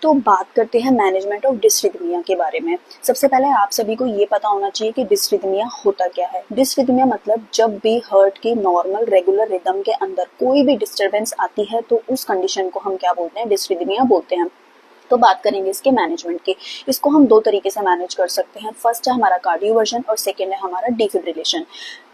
तो बात करते हैं मैनेजमेंट ऑफ डिस्रिथमिया के बारे में। सबसे पहले आप सभी को ये पता होना चाहिए कि डिस्रिथमिया होता क्या है। डिस्रिथमिया मतलब जब भी हार्ट की नॉर्मल रेगुलर रिदम के अंदर कोई भी डिस्टरबेंस आती है तो उस कंडीशन को हम क्या बोलते हैं, डिस्रिथमिया बोलते हैं। तो बात करेंगे इसके मैनेजमेंट की। इसको हम दो तरीके से मैनेज कर सकते हैं। फर्स्ट है हमारा कार्डियोवर्जन और सेकेंड है हमारा डिफिब्रिलेशन।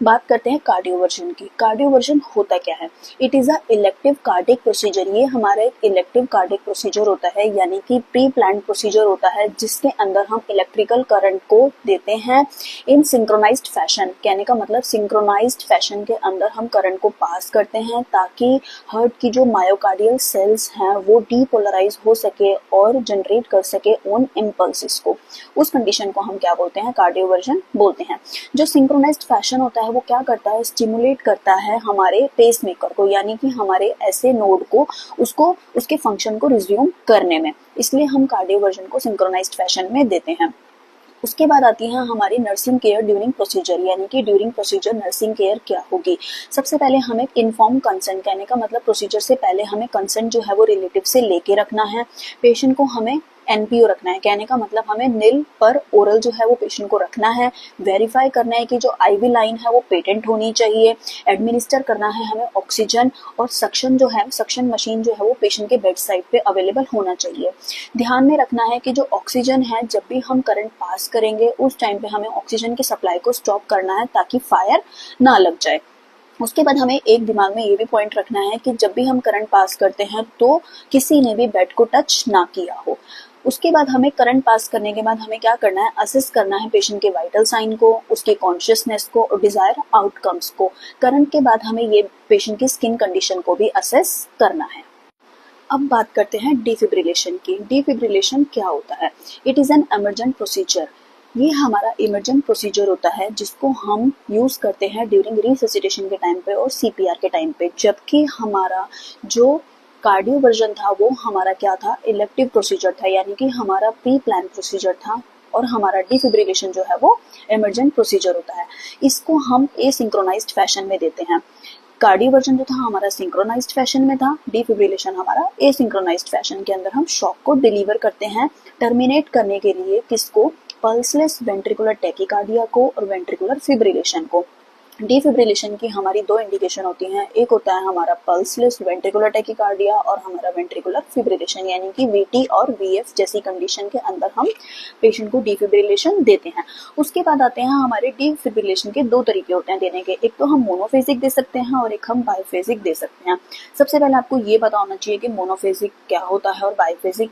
बात करते हैं कार्डियोवर्जन की। कार्डियोवर्जन होता क्या है? It is a elective cardiac procedure. ये हमारा एक इलेक्टिव कार्डिक प्रोसीजर होता है, यानी कि प्री प्लान प्रोसीजर होता है, जिसके अंदर हम इलेक्ट्रिकल करंट को देते हैं इन सिंक्रोनाइज्ड फैशन। कहने का मतलब सिंक्रोनाइज्ड फैशन के अंदर हम करंट को पास करते हैं ताकि हार्ट की जो मायोकार्डियल सेल्स हैं वो डीपोलराइज हो सके और जनरेट कर सके ओन इम्पल्सिस को। उस कंडीशन को हम क्या बोलते हैं, कार्डियोवर्जन बोलते हैं। जो सिंक्रोनाइज्ड फैशन होता है वो क्या करता है, स्टिमुलेट करता है हमारे पेसमेकर को, यानी कि हमारे ऐसे नोड को, उसको उसके फंक्शन को रिज्यूम करने में। इसलिए हम कार्डियोवर्जन को सिंक्रोनाइज्ड फैशन में देते हैं। उसके बाद आती है हमारी नर्सिंग केयर ड्यूरिंग प्रोसीजर, यानी कि ड्यूरिंग प्रोसीजर नर्सिंग केयर क्या होगी। सबसे पहले हमें इन्फॉर्म कंसेंट, कहने का मतलब प्रोसीजर से पहले हमें कंसेंट जो है वो रिलेटिव से लेके रखना है। पेशेंट को हमें एनपीओ रखना है, कहने का मतलब हमें निल पर ओरल जो है वो पेशेंट को रखना है। वेरीफाई करना है कि जो आईवी लाइन है वो पेटेंट होनी चाहिए। एडमिनिस्टर करना है हमें ऑक्सीजन, और सक्शन जो है, सक्शन मशीन जो है वो पेशेंट के बेड साइड पे अवेलेबल होना चाहिए। ध्यान में रखना है कि जो ऑक्सीजन है, जब भी हम करंट पास करेंगे उस टाइम पे हमें ऑक्सीजन की सप्लाई को स्टॉप करना है ताकि फायर ना लग जाए। उसके बाद हमें एक दिमाग में ये भी पॉइंट रखना है कि जब भी हम करंट पास करते हैं तो किसी ने भी बेड को टच ना किया हो। उसके बाद हमें करंट पास करने के बाद हमें क्या करना है, असेस करना है पेशेंट के वाइटल साइन को, उसके कॉन्शियसनेस को और डिजायर आउटकम्स को। करंट के बाद हमें ये पेशेंट की स्किन कंडीशन को भी असेस करना है। अब बात करते हैं डिफिब्रिलेशन की। डिफिब्रिलेशन क्या होता है? It is an emergent procedure. ये हमारा इमरजेंट प्रोसीजर होता है जिसको हम यूज करते हैं ड्यूरिंग रिससिटेशन के टाइम पे और सीपीआर के टाइम पे। जबकि हमारा जो कार्डियोवर्जन था वो हमारा क्या था, इलेक्टिव प्रोसीजर था, यानी कि हमारा प्री प्लान प्रोसीजर था। और हमारा डिफिब्रिलेशन जो है वो इमरजेंट प्रोसीजर होता है। इसको हम एसिंक्रोनाइज्ड फैशन में देते हैं। कार्डियोवर्जन जो था हमारा सिंक्रोनाइज्ड फैशन में था, डिफिब्रिलेशन हमारा एसिंक्रोनाइज्ड फैशन के अंदर हम शॉक को डिलीवर करते हैं टर्मिनेट करने के लिए। किसको? पल्सलेस वेंट्रिकुलर टैकीकार्डिया को और वेंट्रिकुलर फिब्रिलेशन को। डिफिब्रिलेशन की हमारी दो इंडिकेशन होती हैं, एक होता है हमारा पल्सलेस वेंट्रिकुलर टैकीकार्डिया और हमारा वेंट्रिकुलर फिब्रिलेशन, यानी कि वीटी और वीएफ जैसी कंडीशन के अंदर हम पेशेंट को डिफिब्रिलेशन देते हैं। उसके बाद आते हैं हमारे डिफिब्रिलेशन के दो तरीके होते हैं देने के, एक तो हम मोनोफेजिक दे सकते हैं और एक हम बाइफेजिक दे सकते हैं। सबसे पहले आपको ये पता होना चाहिए कि मोनोफेजिक क्या होता है और बाइफेजिक